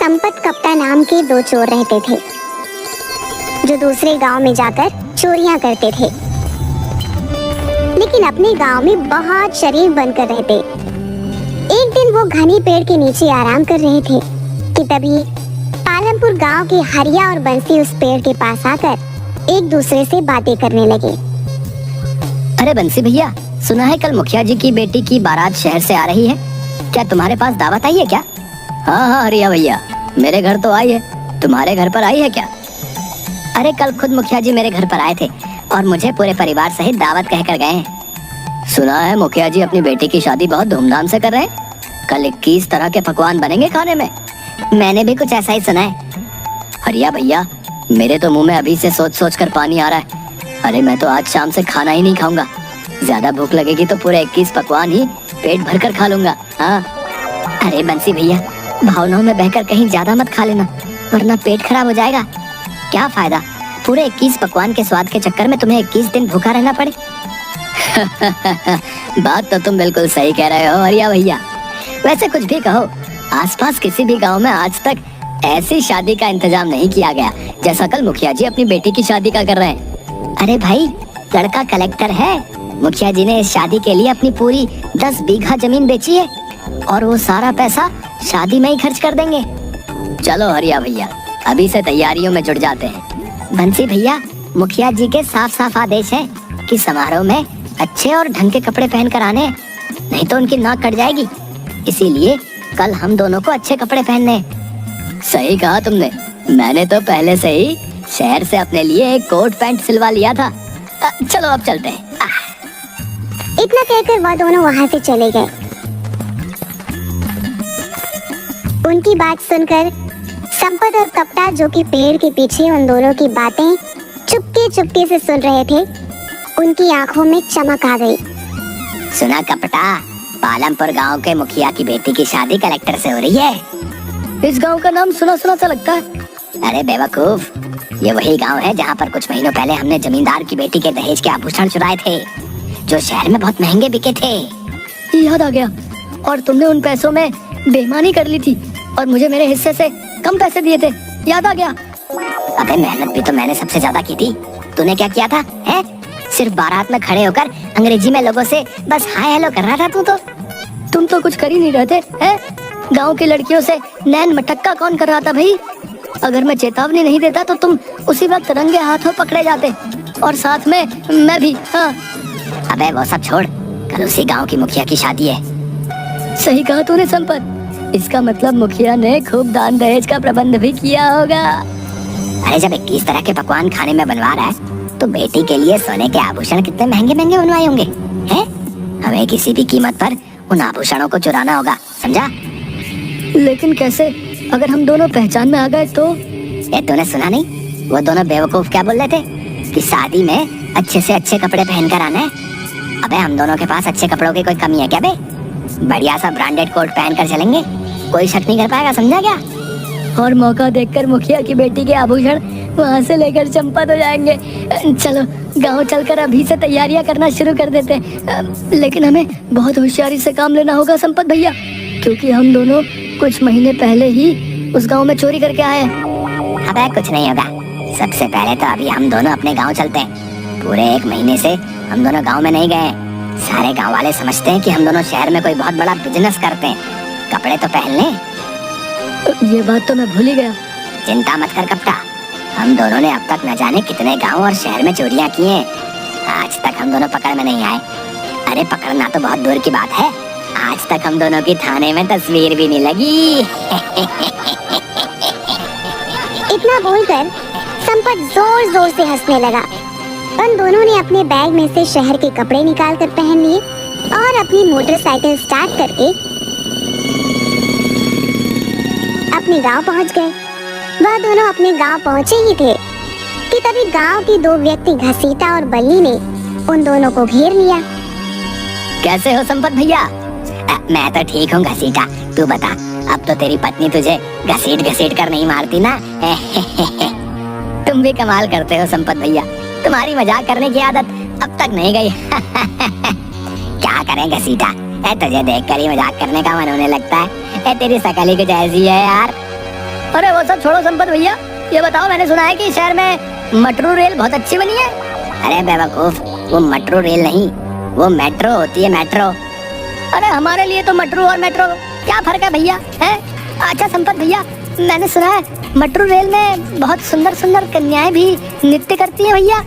संपत कप्ता नाम के दो चोर रहते थे जो दूसरे गांव में जाकर चोरियां करते थे, लेकिन अपने गांव में बहुत शरीफ बनकर रहते। एक दिन वो घने पेड़ के नीचे आराम कर रहे थे कि तभी पालमपुर गांव के हरिया और बंसी उस पेड़ के पास आकर एक दूसरे से बातें करने लगे। अरे बंसी भैया, सुना है कल मुखिया जी की बेटी की बारात शहर से आ रही है, क्या तुम्हारे पास दावत आई है क्या? हाँ हरिया भैया, मेरे घर तो आई है, तुम्हारे घर पर आई है क्या? अरे कल खुद मुखिया जी मेरे घर पर आए थे और मुझे पूरे परिवार सहित दावत कहकर गए हैं। सुना है मुखिया जी अपनी बेटी की शादी बहुत धूमधाम से कर रहे हैं, कल 21 तरह के पकवान बनेंगे खाने में। मैंने भी कुछ ऐसा ही सुना है। हरिया भैया, मेरे तो मुंह में अभी से सोच सोच कर पानी आ रहा है। अरे मैं तो आज शाम से खाना ही नहीं खाऊंगा, ज्यादा भूख लगेगी तो पूरे 21 पकवान ही पेट भर कर खा लूंगा। हाँ। अरे बंसी भैया, भावनाओं में बहकर कहीं ज्यादा मत खा लेना, वरना पेट खराब हो जाएगा। क्या फायदा पूरे 21 पकवान के स्वाद के चक्कर में तुम्हें 21 दिन भूखा रहना पड़े। बात तो तुम बिल्कुल सही कह रहे हो हरिया भैया। वैसे कुछ भी कहो, आसपास किसी भी गांव में आज तक ऐसी शादी का इंतजाम नहीं किया गया जैसा कल मुखिया जी अपनी बेटी की शादी का कर रहे हैं। अरे भाई, लड़का कलेक्टर है, मुखिया जी ने इस शादी के लिए अपनी पूरी 10 बीघा जमीन बेची है और वो सारा पैसा शादी में ही खर्च कर देंगे। चलो हरिया भैया, अभी से तैयारियों में जुट जाते हैं। बंसी भैया, मुखिया जी के साफ साफ आदेश है कि समारोह में अच्छे और ढंग के कपड़े पहनकर आने, नहीं तो उनकी नाक कट जाएगी। इसीलिए कल हम दोनों को अच्छे कपड़े पहनने हैं। सही कहा तुमने, मैंने तो पहले से ही शहर से अपने लिए एक कोट पैंट सिलवा लिया था। चलो अब चलते हैं। इतना कहकर वह दोनों वहां से चले गए। उनकी बात सुनकर संपत और कप्ता, जो कि पेड़ के पीछे उन दोनों की बातें चुपके चुपके से सुन रहे थे, उनकी आंखों में चमक आ गई। सुना कप्ता, पालमपुर गांव के मुखिया की बेटी की शादी कलेक्टर से हो रही है। इस गांव का नाम सुना सुना सा लगता है। अरे बेवकूफ, ये वही गांव है जहां पर कुछ महीनों पहले हमने जमींदार की बेटी के दहेज के आभूषण चुराए थे, जो शहर में बहुत महंगे बिके थे। याद आ गया, और तुमने उन पैसों में बेईमानी कर ली थी और मुझे मेरे हिस्से से कम पैसे दिए थे। याद आ गया। अबे मेहनत भी तो मैंने सबसे ज्यादा की थी, तूने क्या किया था? हैं? सिर्फ बारात में खड़े होकर अंग्रेजी में लोगों से बस हाय हेलो कर रहा था तू तो। तुम तो कुछ कर ही नहीं रहे थे, हैं? गांव की लड़कियों से नैन मटक्का कौन कर रहा था भाई? अगर मैं चेतावनी नहीं देता तो तुम उसी वक्त रंगे हाथों पकड़े जाते, और साथ में मैं भी। हाँ। अबे वो सब छोड़, कल उसी गांव की मुखिया की शादी है। सही कहा तूने संपत, इसका मतलब मुखिया ने खूब दान दहेज का प्रबंध भी किया होगा। अरे जब 21 तरह के पकवान खाने में बनवा रहा है तो बेटी के लिए सोने के आभूषण कितने महंगे महंगे बनवाए होंगे, हैं? हमें किसी भी कीमत पर उन आभूषणों को चुराना होगा, समझा? लेकिन कैसे, अगर हम दोनों पहचान में आ गए तो? तूने सुना नहीं, वो दोनों बेवकूफ क्या बोल रहे थे कि शादी में अच्छे से अच्छे कपड़े पहनकर आना है। अबे हम दोनों के पास अच्छे कपड़ों की कोई कमी है क्या बे? बढ़िया सा ब्रांडेड कोट पहनकर चलेंगे, कोई शक नहीं कर पाएगा, समझा क्या? और मौका देखकर मुखिया की बेटी के आभूषण वहाँ से लेकर चंपत हो जाएंगे। चलो गांव चलकर अभी से तैयारियां करना शुरू कर देते हैं। लेकिन हमें बहुत होशियारी से काम लेना होगा संपत भैया, क्योंकि हम दोनों कुछ महीने पहले ही उस गांव में चोरी करके आए हैं। अबे कुछ नहीं होगा, सबसे पहले तो अभी हम दोनों अपने गाँव चलते हैं। पूरे 1 महीने से हम दोनों गाँव में नहीं गए। सारे गांव वाले समझते हैं कि हम दोनों शहर में कोई बहुत बड़ा बिजनेस करते हैं। कपड़े तो पहन लें। ये बात तो मैं भूल ही गया। चिंता मत कर कप्ता, हम दोनों ने अब तक न जाने कितने गांव और शहर में चोरियां की हैं। आज तक हम दोनों पकड़ में नहीं आए। अरे पकड़ना तो बहुत दूर की बात है, आज तक हम दोनों की थाने में तस्वीर भी नहीं लगी। इतना बोलकर संपत जोर जोर से हंसने लगा। उन दोनों ने अपने बैग में से शहर के कपड़े निकालकर पहन लिए और अपनी मोटरसाइकिल स्टार्ट करके अपने गांव पहुंच गए। वह दोनों अपने गांव पहुंचे ही थे कि तभी गांव के 2 व्यक्ति घसीटा और बल्ली ने उन दोनों को घेर लिया। कैसे हो संपत भैया? मैं तो ठीक हूँ घसीटा, तू बता, अब तो तेरी पत्नी तुझे घसीट घसीट कर नहीं मारती ना? तुम भी कमाल करते हो संपत भैया, तुम्हारी मजाक करने की आदत अब तक नहीं गई। क्या करें घसीटा, तुझे देखकर ही मजाक करने का मन होने लगता है। तेरी शकल ही कुछ ऐसी है यार। अरे वो सब छोड़ो संपत भैया, ये बताओ, मैंने सुना है कि शहर में मेट्रो रेल बहुत अच्छी बनी है। अरे बेवकूफ, वो मेट्रो रेल नहीं, वो मेट्रो होती है, मेट्रो। अरे हमारे लिए तो मेट्रो और मेट्रो क्या फर्क है भैया, हैं? अच्छा संपत भैया, मैंने सुना है मेट्रो रेल में बहुत सुंदर सुंदर कन्याएं भी नृत्य करती हैं भैया।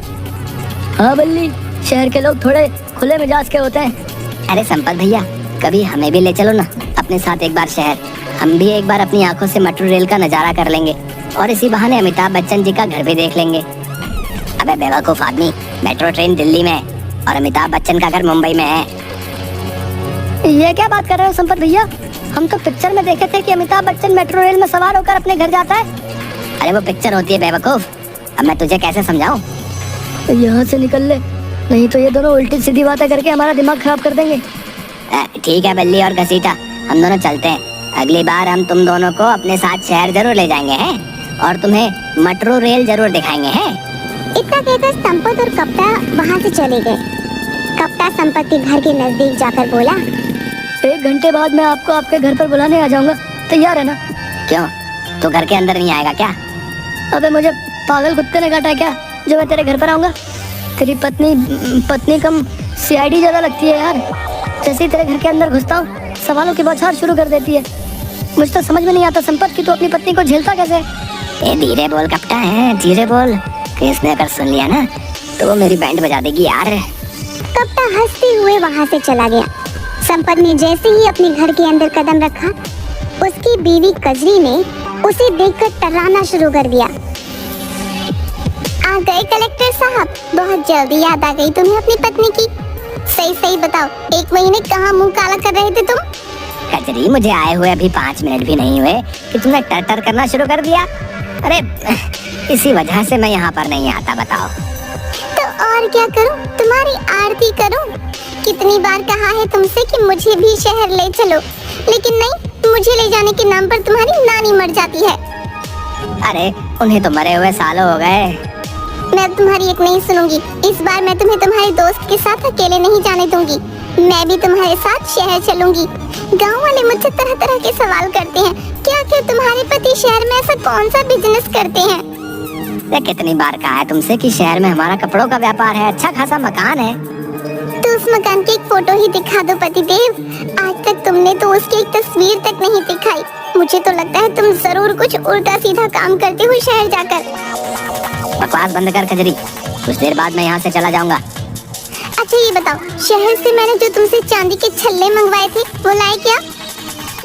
हाँ बल्ली, शहर के लोग थोड़े खुले मिजाज के होते हैं। अरे संपत भैया, कभी हमें भी ले चलो ना अपने साथ एक बार शहर, हम भी एक बार अपनी आंखों से मेट्रो रेल का नजारा कर लेंगे और इसी बहाने अमिताभ बच्चन जी का घर भी देख लेंगे। अबे बेवकूफ आदमी, मेट्रो ट्रेन दिल्ली में और अमिताभ बच्चन का घर मुंबई में है। ये क्या बात कर रहे हो संपत भैया, हम तो पिक्चर में देखे थे कि अमिताभ बच्चन मेट्रो रेल में सवार होकर अपने घर जाता है। अरे वो पिक्चर होती है बेवकूफ, अब मैं तुझे कैसे समझाऊं? यहाँ से निकल ले, नहीं तो ये दोनों उल्टी सीधी बातें करके हमारा दिमाग खराब कर देंगे। ठीक है बल्ली और घसीटा, हम दोनों चलते हैं। अगली बार हम तुम दोनों को अपने साथ शहर जरूर ले जाएंगे हैं और तुम्हें मेट्रो रेल जरूर दिखाएंगे हैं। इतना कहकर संपत और कप्ता वहाँ से चले गए। कप्ता संपत के घर के नजदीक जाकर बोला, 1 घंटे बाद मैं आपको आपके घर पर बुलाने आ जाऊंगा, तैयार है ना? क्यों, तू घर के अंदर नहीं आएगा क्या? अबे मुझे पागल कुत्ते ने काटा है क्या जो मैं तेरे घर पर आऊंगा? तेरी पत्नी कम सीआईडी ज्यादा लगती है यार। जैसे ही तेरे घर के अंदर घुसता हूँ सवालों की बौछार शुरू कर देती है। मुझे तो समझ में नहीं आता संपत कि तू अपनी पत्नी को झेलता कैसे? ए धीरे बोल कप्ता है, धीरे बोल, किसने अगर सुन लिया ना तो वो मेरी बैंड बजा देगी यार। कप्ता हंसते हुए वहाँ से चला गया। संपत ने जैसे ही अपने घर के अंदर कदम रखा, उसकी बीवी कजरी ने उसे देखकर टर्राना शुरू कर दिया। आ गए कलेक्टर साहब, बहुत जल्दी याद आ गई तुम्हें अपनी पत्नी की। सही सही बताओ, 1 महीने कहाँ मुंह काला कर रहे थे तुम? कजरी, मुझे आए हुए अभी 5 मिनट भी नहीं हुए कि तुमने टर करना शुरू कर दिया। अरे इसी वजह से मैं यहाँ पर नहीं आता, बताओ। तो और क्या करूं, तुम्हारी आरती करूं? कितनी बार कहा है तुमसे कि मुझे भी शहर ले चलो, लेकिन नहीं, मुझे ले जाने के नाम पर तुम्हारी नानी मर जाती है। अरे उन्हें तो मरे हुए सालों हो गए। मैं तुम्हारी एक नहीं सुनूंगी। इस बार मैं तुम्हें तुम्हारे दोस्त के साथ अकेले नहीं जाने दूंगी। मैं भी तुम्हारे साथ शहर चलूंगी। गांव वाले मुझसे तरह तरह के सवाल करते हैं, क्या क्या तुम्हारे पति शहर में ऐसा कौन सा बिजनेस करते हैं? कितनी बार कहा है तुमसे कि शहर में हमारा कपड़ों का व्यापार है, अच्छा खासा मकान है। तो उस मकान की एक फोटो ही दिखा दो पतिदेव। आज तक तुमने तो उसकी एक तस्वीर तक नहीं दिखाई। मुझे तो लगता है तुम जरूर कुछ उल्टा सीधा काम करते हो शहर जाकर। बकवास बंद कर कजरी, कुछ देर बाद मैं यहाँ से चला जाऊंगा। अच्छा ये बताओ, शहर से मैंने जो तुमसे चांदी के छल्ले मंगवाए थे वो लाए क्या?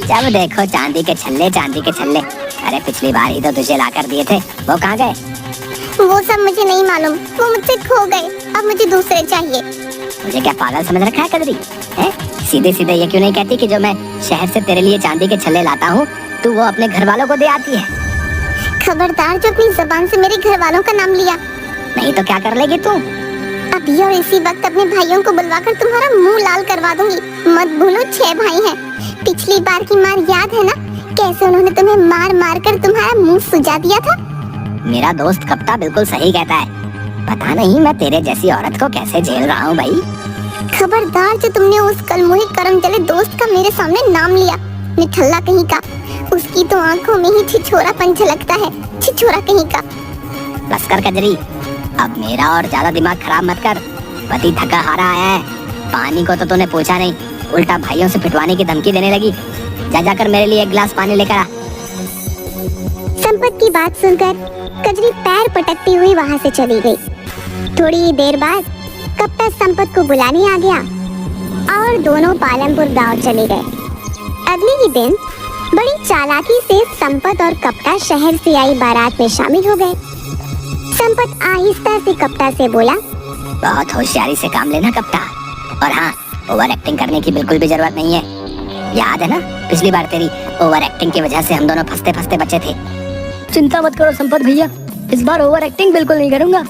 जब देखो चांदी के छल्ले, चांदी के छल्ले। अरे पिछली बार ही तो तुझे ला कर दिए थे, वो कहाँ गए? वो सब मुझे नहीं मालूम, वो मुझसे खो गए। अब मुझे दूसरे चाहिए। मुझे क्या पागल समझ रखा है कजरी? हैं? सीधे सीधे ये क्यों नहीं कहती कि जो मैं शहर से तेरे लिए चांदी के छल्ले लाता हूँ तू वो अपने घर वालों को दे आती है? खबरदार जो अपनी जबान से मेरे घर वालों का नाम लिया। नहीं तो क्या कर लेगी तू? अभी और इसी वक्त अपने भाइयों को बुलवाकर तुम्हारा मुंह लाल करवा दूंगी। मत भूलो 6 भाई हैं। पिछली बार की मार याद है ना, कैसे उन्होंने तुम्हें मार मार कर तुम्हारा मुंह सुजा दिया था? मेरा दोस्त कप्ता बिल्कुल सही कहता है। पता नहीं मैं तेरे जैसी औरत को कैसे झेल रहा हूँ भाई। खबरदार जो तुमने उस कलमुही करम जले दोस्त का मेरे सामने नाम लिया, निठल्ला कहीं का। उसकी तो आंखों में ही छिछोरापन झलकता है, छिछोरा कहीं का। बस कर कजरी, अब मेरा और ज्यादा दिमाग खराब मत कर। पति थका हारा आया है, पानी को तो तूने पूछा नहीं, उल्टा भाइयों से पिटवाने की धमकी देने लगी। जा जाकर मेरे लिए 1 गिलास पानी लेकर आ। संपत की बात सुनकर कजरी पैर पटकती हुई वहाँ से चली गई। थोड़ी ही देर बाद कप्ता संपत को बुलाने आ गया और दोनों पालमपुर गांव चले गए। अगले ही दिन बड़ी चालाकी से संपत और कप्ता शहर से आई बारात में शामिल हो गए। संपत आहिस्ता से कप्ता से बोला, बहुत होशियारी से काम लेना कप्ता, और हाँ, ओवर एक्टिंग करने की बिल्कुल भी जरूरत नहीं है। याद है ना पिछली बार तेरी ओवर एक्टिंग की वजह से हम दोनों फंसते फंसते बचे थे। चिंता मत करो संपत भैया, इस बार ओवर एक्टिंग बिल्कुल नहीं करूंगा।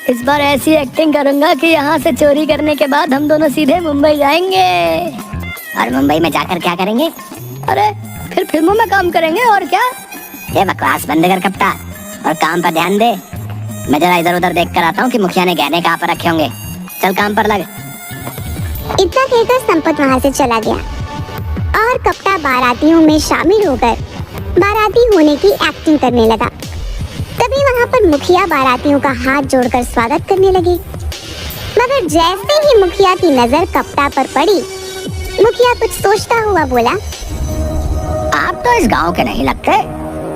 इस बार ऐसी एक्टिंग करूंगा कि यहाँ से चोरी करने के बाद हम दोनों सीधे मुंबई जाएंगे। और मुंबई में जाकर क्या करेंगे? अरे फिर फिल्मों में काम करेंगे और क्या। ये बकवास बंद कर कप्ता और काम पर ध्यान दे। मैं जरा इधर उधर देख कर आता हूँ कि मुखिया ने गहने कहाँ पर रखे होंगे। चल काम पर लग। इतना कहकर संपत वहाँ से चला गया और कप्ता बारातियों में शामिल होकर बाराती होने की एक्टिंग करने लगा। तभी वहाँ पर मुखिया बारातियों का हाथ जोड़कर स्वागत करने लगे। मगर जैसे ही मुखिया की नजर कप्ता पर पड़ी, मुखिया कुछ सोचता हुआ बोला, आप तो इस गांव के नहीं लगते।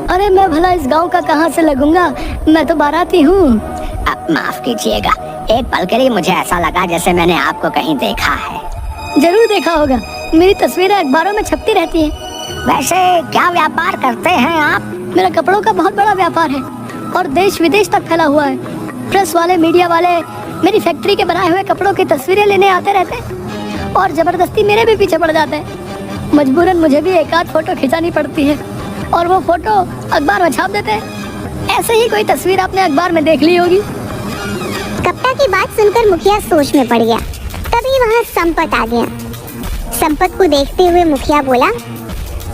अरे मैं भला इस गांव का कहाँ से लगूंगा, मैं तो बाराती हूँ। अब माफ कीजिएगा, एक पल के लिए मुझे ऐसा लगा जैसे मैंने आपको कहीं देखा है। जरूर देखा होगा, मेरी तस्वीरें अखबारों में छपती रहती हैं। वैसे क्या व्यापार करते हैं आप? मेरा कपड़ों का बहुत बड़ा व्यापार है और देश विदेश तक फैला हुआ है। प्रेस वाले, मीडिया वाले मेरी फैक्ट्री के बनाए हुए कपड़ों की तस्वीरें लेने आते रहते हैं और जबरदस्ती मेरे भी पीछे पड़ जाते हैं। मजबूरन मुझे भी एक आध फोटो खिंचानी पड़ती है और वो फोटो अखबार में छाप देते हैं। ऐसे ही कोई तस्वीर आपने अखबार में देख ली होगी। कप्ता की बात सुनकर मुखिया सोच में पड़ गया। तभी वहाँ संपत आ गया। संपत को देखते हुए मुखिया बोला,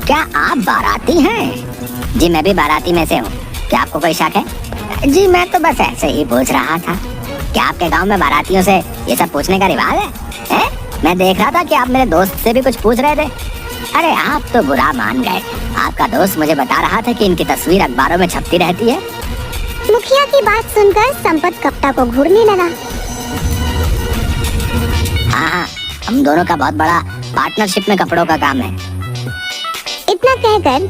क्या आप बाराती हैं? जी मैं भी बाराती में से हूँ। क्या आपको कोई शक है? जी मैं तो बस ऐसे ही पूछ रहा था। क्या आपके गांव में बारातियों से ये सब पूछने का रिवाज है? मैं देख रहा था कि आप मेरे दोस्त से भी कुछ पूछ रहे थे। अरे आप तो बुरा मान गए। आपका दोस्त मुझे बता रहा था कि इनकी तस्वीर अखबारों में छपती रहती है। मुखिया की बात सुनकर संपत कप्ता को घूरने लगा। हाँ, हम दोनों का बहुत बड़ा पार्टनरशिप में कपड़ों का काम है। इतना कहकर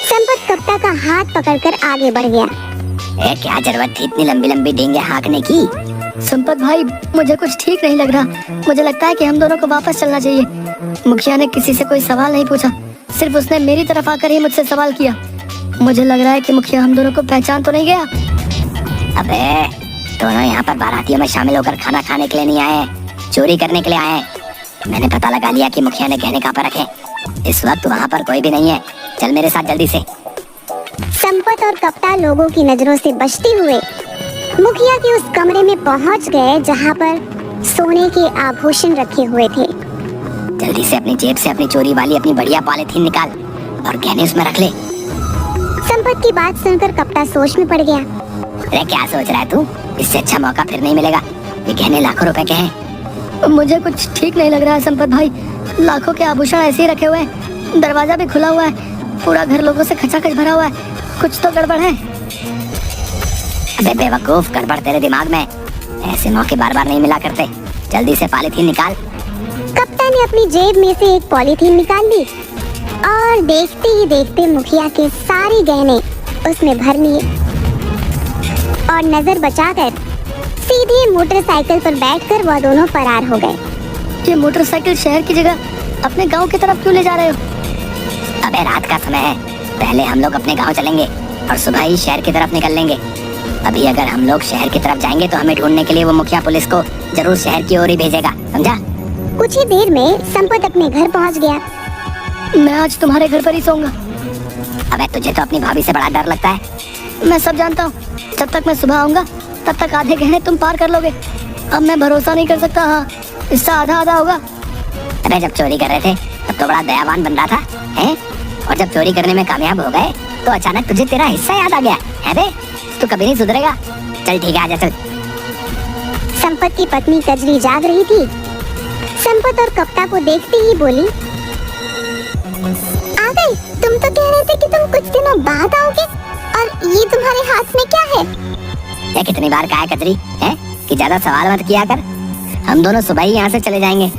संपत कप्ता का हाथ पकड़कर आगे बढ़ गया। क्या जरूरत थी इतनी लंबी लंबी डींगे हाँकने की? संपत भाई, मुझे कुछ ठीक नहीं लग रहा। मुझे लगता है कि हम दोनों को वापस चलना चाहिए। मुखिया ने किसी से कोई सवाल नहीं पूछा, सिर्फ उसने मेरी तरफ आकर ही मुझसे सवाल किया। मुझे लग रहा है कि मुखिया हम दोनों को पहचान तो नहीं गया। अबे दोनों यहाँ पर बारातियों में शामिल होकर खाना खाने के लिए नहीं आए, चोरी करने के लिए आए। मैंने पता लगा लिया कि मुखिया ने गहने कहाँ पर रखे। इस वक्त वहाँ पर कोई भी नहीं है। चल मेरे साथ जल्दी से। संपत और कप्ता लोगों की नजरों से बचते हुए मुखिया के उस कमरे में पहुंच गए जहां पर सोने के आभूषण रखे हुए थे। जल्दी से अपनी जेब से अपनी चोरी वाली अपनी बढ़िया पॉलिथीन निकाल और गहने उसमें रख ले। संपत की बात सुनकर कप्ता सोच में पड़ गया। अरे क्या सोच रहा है तू? इससे अच्छा मौका फिर नहीं मिलेगा। ये गहने लाखों रुपए के हैं। मुझे कुछ ठीक नहीं लग रहा है संपत भाई। लाखों के आभूषण ऐसे ही रखे हुए हैं, दरवाजा भी खुला हुआ है, पूरा घर लोगों से खचाखच भरा हुआ है। कुछ तो गड़बड़ है। अबे बेवकूफ, गड़बड़ तेरे दिमाग में। ऐसे मौके बार बार नहीं मिला करते। जल्दी से पॉलीथीन निकाल। कप्तान ने अपनी जेब में से एक पॉलीथीन निकाल ली और देखते ही देखते मुखिया के सारे गहने उसमें भर लिए और नजर बचाकर सीधे मोटरसाइकिल पर बैठकर वह दोनों फरार हो गए। ये मोटरसाइकिल शहर की जगह अपने गांव की तरफ क्यों ले जा रहे हो? अबे रात का समय है, पहले हम लोग अपने गांव चलेंगे और सुबह ही शहर की तरफ निकल लेंगे। अभी अगर हम लोग शहर की तरफ जाएंगे तो हमें ढूंढने के लिए वो मुखिया पुलिस को जरूर शहर की ओर ही भेजेगा, समझा? कुछ ही देर में संपत अपने घर पहुंच गया। मैं आज तुम्हारे घर पर ही सोऊंगा। अबे तुझे तो अपनी भाभी से बड़ा डर लगता है। मैं सब जानता हूँ। जब तक मैं सुबह आऊंगा तब तक आधे गहने तुम पार कर लोगे। अब मैं भरोसा नहीं कर सकता। हाँ, इससे आधा आधा होगा। अबे जब चोरी कर रहे थे तब तो बड़ा दयावान बन रहा था, हैं? और जब चोरी करने में कामयाब हो गए तो अचानक तुझे तेरा हिस्सा याद आ गया है बे? तू कभी नहीं सुधरेगा। चल ठीक है, आजा चल। संपत की पत्नी कजरी जाग रही थी। संपत और कप्ता को देखते ही बोली, आ गए? तुम तो कह रहे थे कि तुम कुछ दिनों बाद आओगे और ये तुम्हारे हाथ में क्या है? ये कितनी बार कहा है कजरी, है कि ज्यादा सवाल मत किया कर। हम दोनों सुबह ही यहाँ से चले जाएंगे।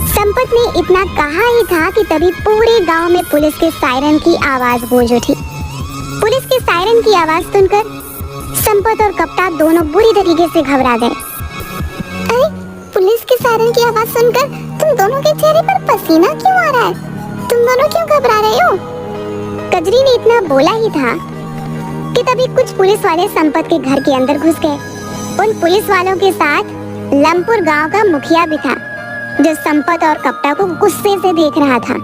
संपत ने इतना कहा ही था कि तभी पूरे गांव में पुलिस के सायरन की आवाज गूंज उठी। पुलिस के सायरन की आवाज सुनकर संपत और कप्ता दोनों बुरी तरीके से घबरा गए। अरे पुलिस के सायरन की आवाज सुनकर तुम दोनों के चेहरे पर पसीना क्यों आ रहा है? तुम दोनों क्यों घबरा रहे हो? कजरी ने इतना बोला ही था कि तभी कुछ पुलिस वाले संपत के घर के अंदर घुस गए। उन पुलिस वालों के साथ लमपुर गांव का मुखिया भी था, जो संपत और कप्ता को गुस्से से देख रहा था।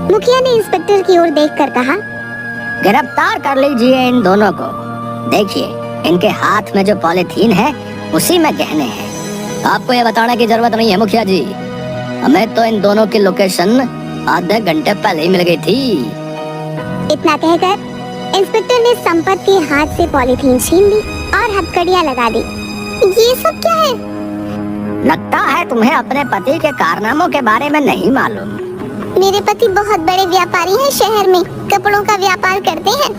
मुखिया ने इंस्पेक्टर की ओर देखकर कहा, गिरफ्तार कर लीजिए इन दोनों को। देखिए इनके हाथ में जो पॉलीथीन है उसी में गहने हैं। आपको ये बताने की जरूरत नहीं है मुखिया जी, हमें तो इन दोनों की लोकेशन आधे घंटे पहले ही मिल गई थी। इतना कहकर इंस्पेक्टर ने संपत के हाथ से पॉलीथीन छीन ली और हथकड़ियां लगा दी। ये सब क्या है? लगता है तुम्हें अपने पति के कारनामों के बारे में नहीं मालूम। मेरे पति बहुत बड़े व्यापारी हैं, शहर में कपड़ों का व्यापार करते हैं।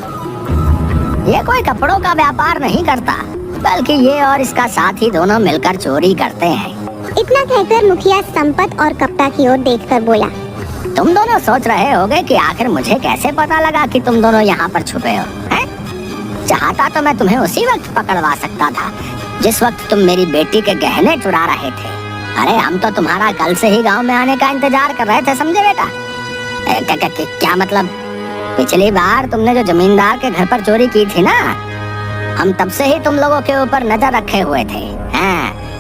ये कोई कपड़ों का व्यापार नहीं करता, बल्कि ये और इसका साथी दोनों मिलकर चोरी करते हैं। इतना कहकर मुखिया संपत और कप्ता की ओर देखकर बोला, तुम दोनों सोच रहे होगे कि आखिर मुझे कैसे पता लगा कि तुम दोनों यहाँ पर छुपे हो, हैं? चाहता तो मैं तुम्हें उसी वक्त पकड़वा सकता था जिस वक्त तुम मेरी बेटी के गहने चुरा रहे थे। अरे हम तो तुम्हारा कल से ही गांव में आने का इंतजार कर रहे थे, समझे बेटा? क्या मतलब? पिछली बार तुमने जो जमींदार के घर पर चोरी की थी ना, हम तब से ही तुम लोगों के ऊपर नजर रखे हुए थे।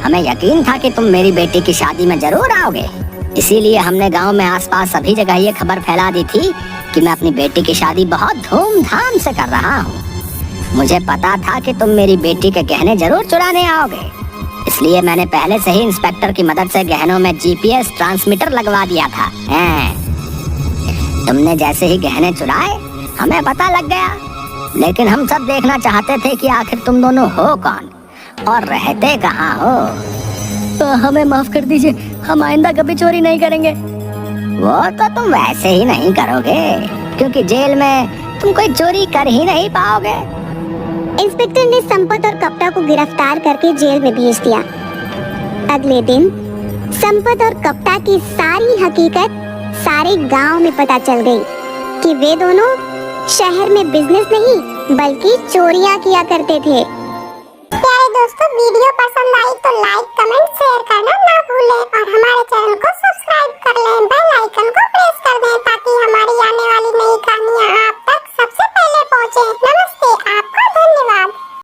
हमें यकीन था कि तुम मेरी बेटी की शादी में जरूर आओगे, इसीलिए हमने गांव में आसपास सभी जगह ये खबर फैला दी थी कि मैं अपनी बेटी की शादी बहुत धूमधाम से कर रहा हूँ। मुझे पता था कि तुम मेरी बेटी के गहने जरूर चुराने आओगे, इसलिए मैंने पहले से ही इंस्पेक्टर की मदद से गहनों में जीपीएस ट्रांसमीटर लगवा दिया था। तुमने जैसे ही गहने चुराए हमें पता लग गया, लेकिन हम सब देखना चाहते थे कि आखिर तुम दोनों हो कौन और रहते कहाँ हो। तो हमें माफ कर दीजिए, हम आइंदा कभी चोरी नहीं करेंगे। वो तो तुम वैसे ही नहीं करोगे, क्योंकि जेल में तुम कोई चोरी कर ही नहीं पाओगे। इंस्पेक्टर ने संपत और कप्ता को गिरफ्तार करके जेल में भेज दिया। अगले दिन संपत और कप्ता की सारी हकीकत सारे गांव में पता चल गई कि वे दोनों शहर में बिजनेस नहीं बल्कि चोरियां किया करते थे। प्यारे दोस्तों, वीडियो पसंद आई तो लाइक, कमेंट, शेयर करना ना भूलें और हमारे चैनल को सब्सक्राइब कर लें। बेल आइकन को प्रेस कर दें ताकि हमारी आने वाली नई कहानियाँ आप तक सबसे पहले पहुँचे।